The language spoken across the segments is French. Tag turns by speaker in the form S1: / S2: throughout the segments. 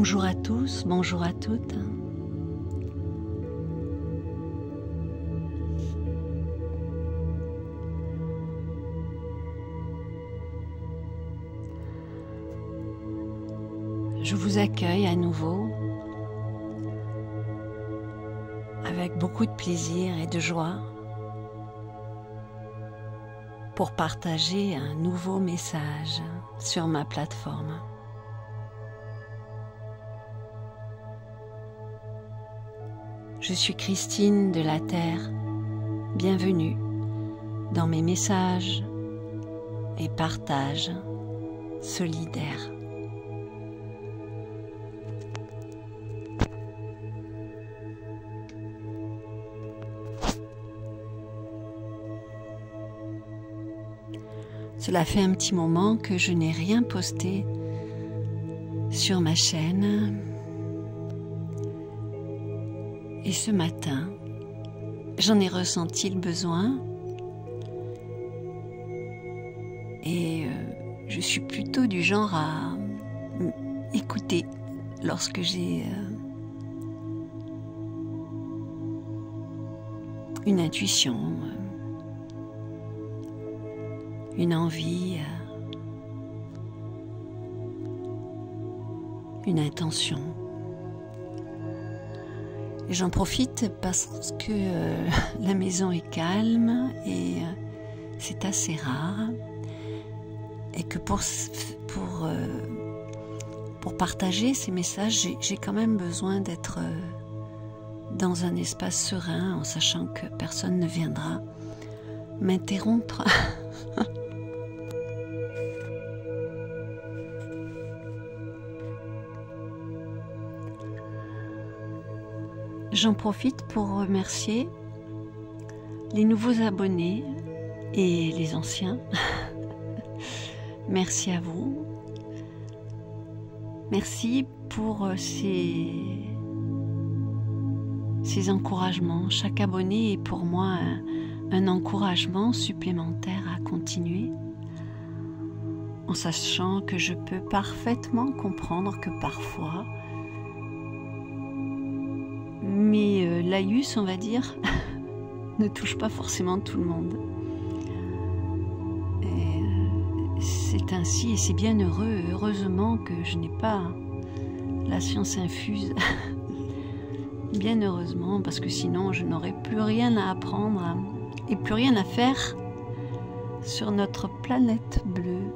S1: Bonjour à tous, bonjour à toutes. Je vous accueille à nouveau avec beaucoup de plaisir et de joie pour partager un nouveau message sur ma plateforme. Je suis Christine de la Terre. Bienvenue dans mes messages et partages solidaires. Cela fait un petit moment que je n'ai rien posté sur ma chaîne. Et ce matin, j'en ai ressenti le besoin. Et je suis plutôt du genre à écouter lorsque j'ai une intuition, une envie, une intention. Et j'en profite parce que la maison est calme et c'est assez rare. Et que pour partager ces messages, j'ai quand même besoin d'être dans un espace serein en sachant que personne ne viendra m'interrompre. J'en profite pour remercier les nouveaux abonnés et les anciens. Merci à vous. Merci pour ces encouragements. Chaque abonné est pour moi un encouragement supplémentaire à continuer, en sachant que je peux parfaitement comprendre que parfois mes laïus, on va dire, ne touchent pas forcément tout le monde. C'est ainsi et c'est bien heureusement que je n'ai pas la science infuse. Bien heureusement, parce que sinon je n'aurais plus rien à apprendre et plus rien à faire sur notre planète bleue.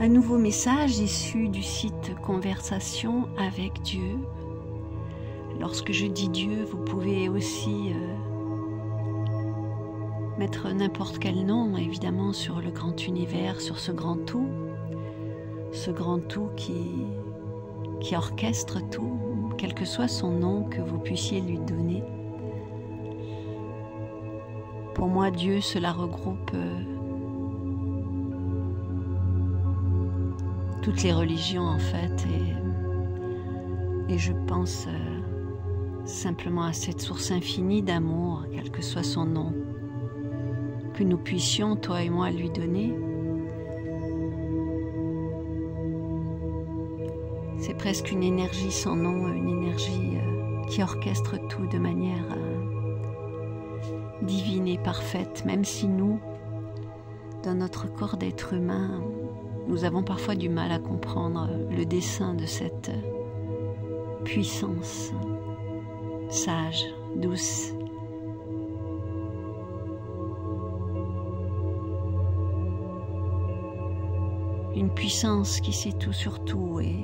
S1: Un nouveau message issu du site Conversation avec Dieu. Lorsque je dis Dieu, vous pouvez aussi mettre n'importe quel nom, évidemment, sur le grand univers, sur ce grand tout qui orchestre tout, quel que soit son nom que vous puissiez lui donner. Pour moi, Dieu, cela regroupe toutes les religions en fait, et je pense simplement à cette source infinie d'amour, quel que soit son nom, que nous puissions, toi et moi, lui donner. C'est presque une énergie sans nom, une énergie qui orchestre tout de manière divine et parfaite, même si nous, dans notre corps d'être humain, nous avons parfois du mal à comprendre le dessein de cette puissance sage, douce. Une puissance qui sait tout sur tout et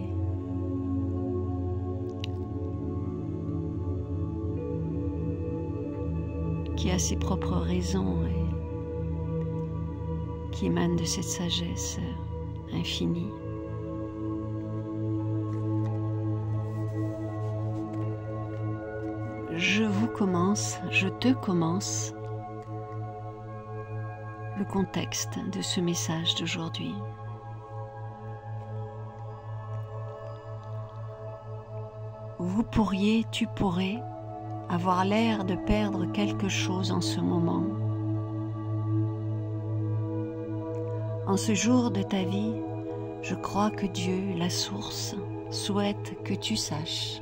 S1: qui a ses propres raisons et qui émane de cette sagesse infinie. Je te commence le contexte de ce message d'aujourd'hui. Tu pourrais avoir l'air de perdre quelque chose en ce moment. En ce jour de ta vie, je crois que Dieu, la source, souhaite que tu saches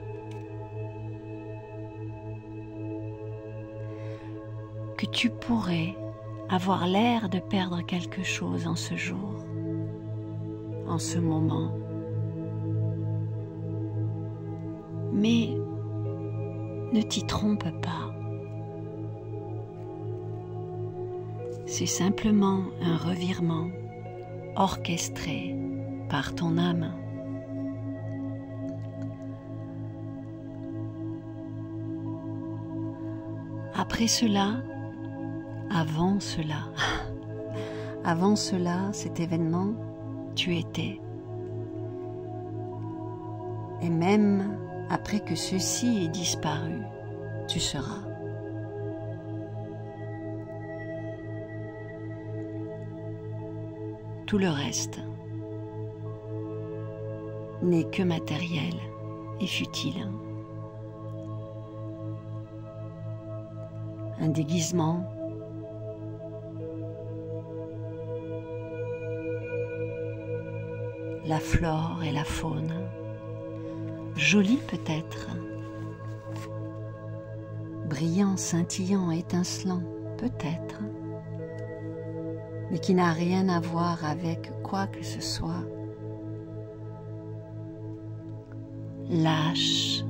S1: que tu pourrais avoir l'air de perdre quelque chose en ce jour, en ce moment. Mais ne t'y trompe pas. C'est simplement un revirement orchestré par ton âme. Après cela, avant cela, cet événement, tu étais. Et même après que ceci ait disparu, tu seras. Tout le reste n'est que matériel et futile. Un déguisement, la flore et la faune, jolie peut-être, brillant, scintillant, étincelant peut-être, mais qui n'a rien à voir avec quoi que ce soit. Lâche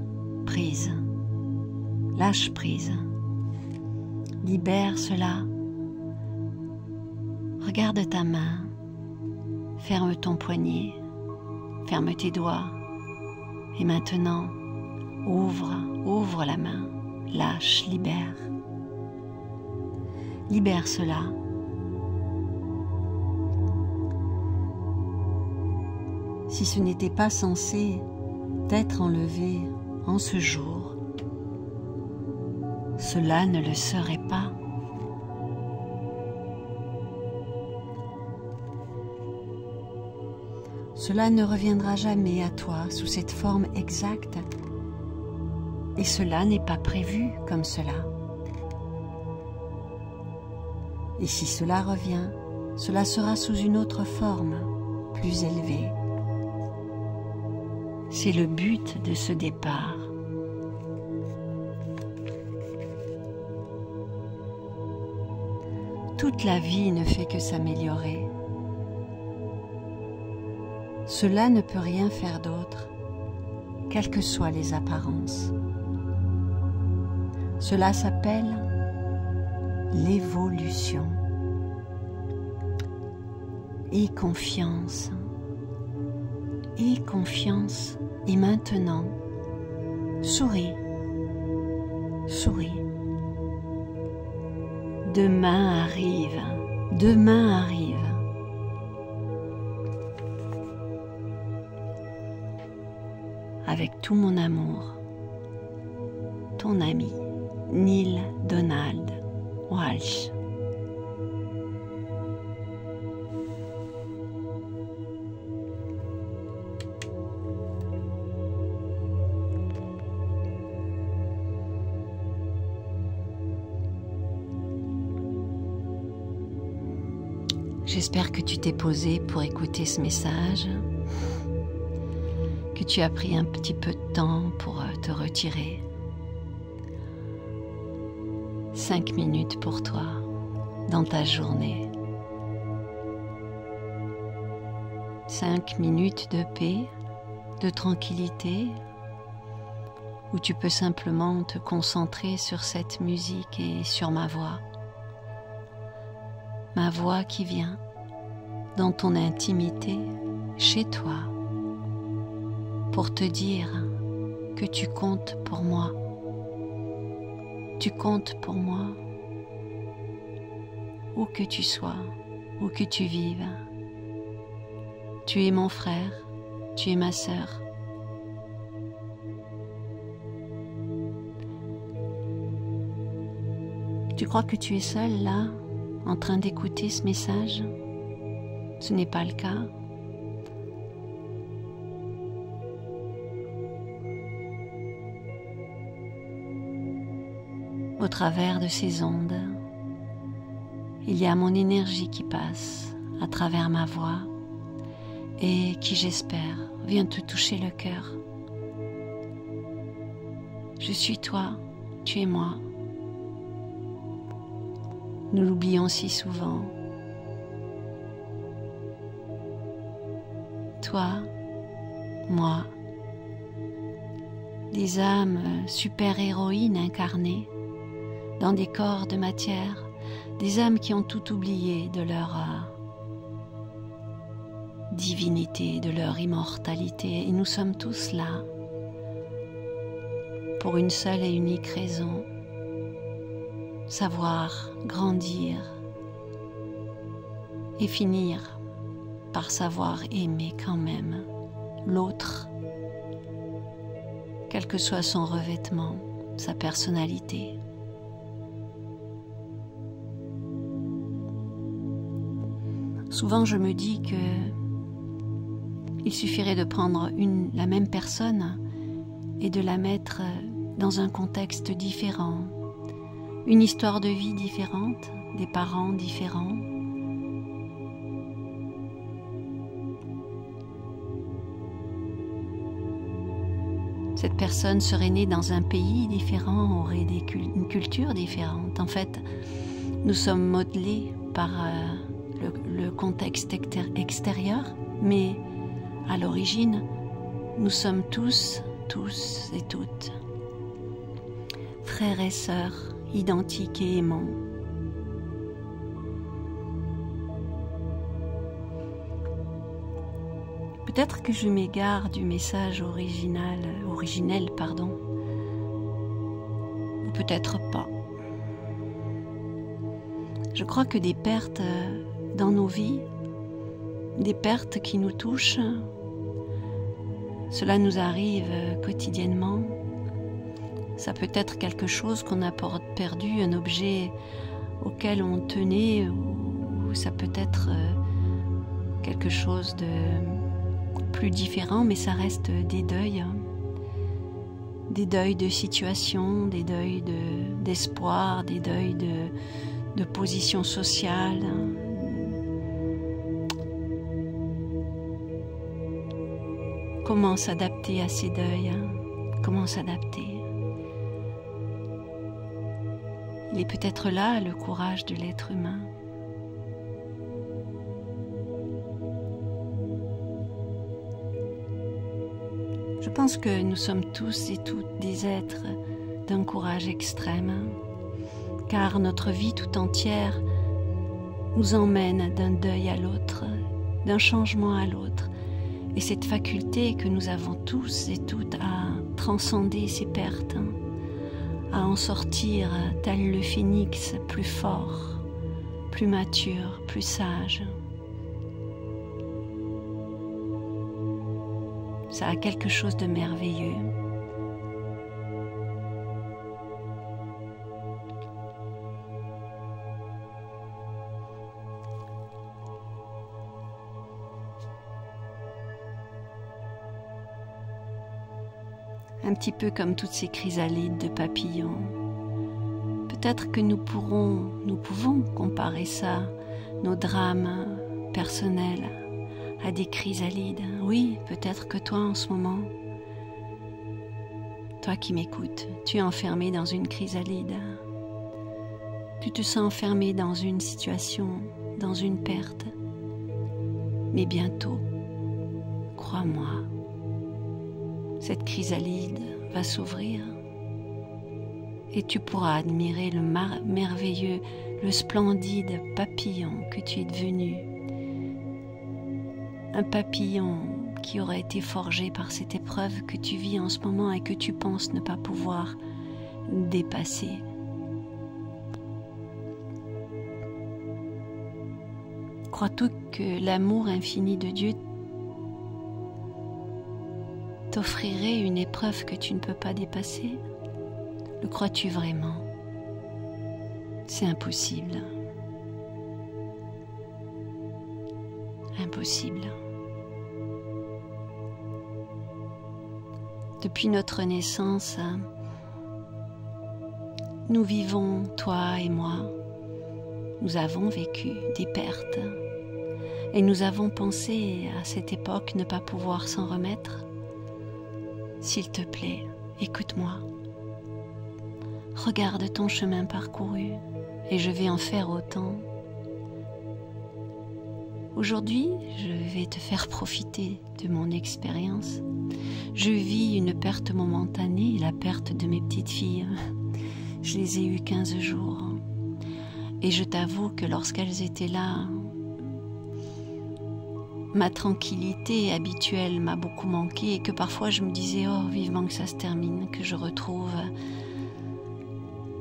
S1: prise, libère cela. Regarde ta main, ferme ton poignet, ferme tes doigts, et maintenant ouvre la main, lâche, libère. Libère cela. Si ce n'était pas censé t'être enlevé en ce jour, cela ne le serait pas. Cela ne reviendra jamais à toi sous cette forme exacte, et cela n'est pas prévu comme cela. Et si cela revient, cela sera sous une autre forme, plus élevée. C'est le but de ce départ. Toute la vie ne fait que s'améliorer. Cela ne peut rien faire d'autre, quelles que soient les apparences. Cela s'appelle l'évolution. Et confiance. Et maintenant, souris. Demain arrive. Avec tout mon amour, ton ami Neil Donald Walsh. J'espère que tu t'es posé pour écouter ce message, que tu as pris un petit peu de temps pour te retirer. 5 minutes pour toi dans ta journée. 5 minutes de paix, de tranquillité, où tu peux simplement te concentrer sur cette musique et sur ma voix. Ma voix qui vient dans ton intimité, chez toi, pour te dire que tu comptes pour moi. Tu comptes pour moi, où que tu sois, où que tu vives. Tu es mon frère, tu es ma sœur. Tu crois que tu es seul là, en train d'écouter ce message? Ce n'est pas le cas. Au travers de ces ondes, il y a mon énergie qui passe, à travers ma voix et qui, j'espère, vient te toucher le cœur. Je suis toi, tu es moi. Nous l'oublions si souvent. Toi, moi, des âmes super-héroïnes incarnées dans des corps de matière, des âmes qui ont tout oublié de leur divinité, de leur immortalité. Et nous sommes tous là pour une seule et unique raison, savoir grandir et finir par savoir aimer quand même l'autre, quel que soit son revêtement, sa personnalité. Souvent je me dis que il suffirait de prendre la même personne et de la mettre dans un contexte différent, une histoire de vie différente, des parents différents. Cette personne serait née dans un pays différent, aurait une culture différente. En fait, nous sommes modelés par le contexte extérieur, mais à l'origine, nous sommes tous et toutes, frères et sœurs, identiques et aimants. Peut-être que je m'égare du message originel, ou peut-être pas. Je crois que des pertes dans nos vies, des pertes qui nous touchent, cela nous arrive quotidiennement. Ça peut être quelque chose qu'on a perdu, un objet auquel on tenait, ou ça peut être quelque chose de plus différent, mais ça reste des deuils de situation, des deuils d'espoir, des deuils de position sociale. Comment s'adapter à ces deuils? Comment s'adapter? Il est peut-être là le courage de l'être humain. Je pense que nous sommes tous et toutes des êtres d'un courage extrême, car notre vie tout entière nous emmène d'un deuil à l'autre, d'un changement à l'autre. Et cette faculté que nous avons tous et toutes à transcender ces pertes, à en sortir tel le phénix, plus fort, plus mature, plus sage. Ça a quelque chose de merveilleux. Un petit peu comme toutes ces chrysalides de papillons. Peut-être que nous pouvons comparer ça, nos drames personnels, à des chrysalides. Oui, peut-être que toi en ce moment, toi qui m'écoutes, tu es enfermé dans une chrysalide. Tu te sens enfermé dans une situation, dans une perte. Mais bientôt, crois-moi, cette chrysalide va s'ouvrir et tu pourras admirer le merveilleux, le splendide papillon que tu es devenu. Un papillon qui aura été forgé par cette épreuve que tu vis en ce moment et que tu penses ne pas pouvoir dépasser. Crois-tu que l'amour infini de Dieu t'offrirait une épreuve que tu ne peux pas dépasser? Le crois-tu vraiment? C'est impossible. Impossible. Depuis notre naissance, nous vivons, toi et moi, nous avons vécu des pertes. Et nous avons pensé à cette époque ne pas pouvoir s'en remettre. S'il te plaît, écoute-moi. Regarde ton chemin parcouru et je vais en faire autant. Aujourd'hui, je vais te faire profiter de mon expérience. Je vis une perte momentanée, la perte de mes petites filles. Je les ai eues 15 jours. Et je t'avoue que lorsqu'elles étaient là, ma tranquillité habituelle m'a beaucoup manqué et que parfois je me disais « Oh, vivement que ça se termine, que je retrouve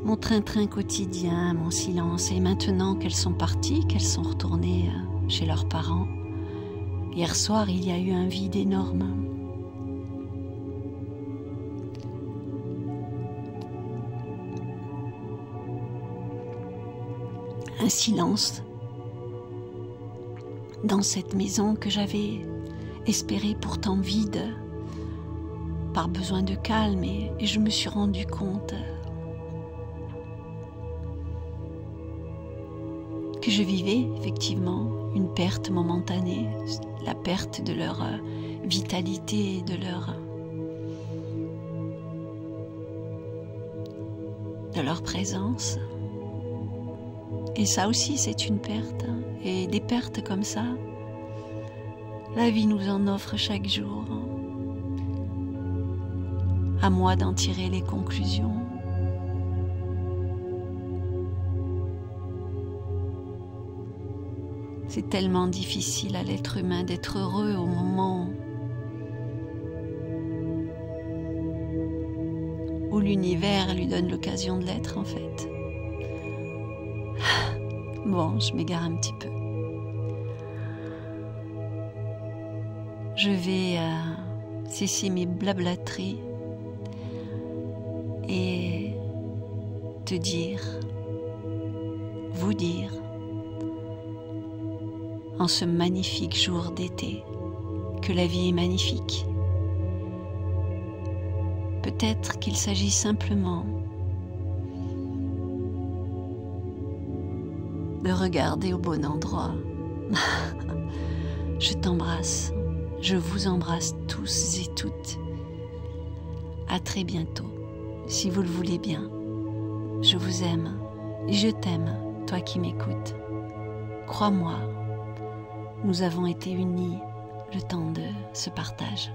S1: mon train-train quotidien, mon silence. » Et maintenant qu'elles sont parties, qu'elles sont retournées chez leurs parents, hier soir, il y a eu un vide énorme. Un silence dans cette maison que j'avais espérée pourtant vide, par besoin de calme, et je me suis rendu compte que je vivais effectivement une perte momentanée, la perte de leur vitalité, de leur présence. Et ça aussi, c'est une perte. Et des pertes comme ça, la vie nous en offre chaque jour. À moi d'en tirer les conclusions. C'est tellement difficile à l'être humain d'être heureux au moment où l'univers lui donne l'occasion de l'être, en fait. Bon, je m'égare un petit peu. Je vais cesser mes blablateries et te dire, vous dire, en ce magnifique jour d'été, que la vie est magnifique. Peut-être qu'il s'agit simplement de regarder au bon endroit. Je t'embrasse, je vous embrasse tous et toutes. À très bientôt, si vous le voulez bien. Je vous aime, je t'aime, toi qui m'écoutes. Crois-moi, nous avons été unis le temps de ce partage.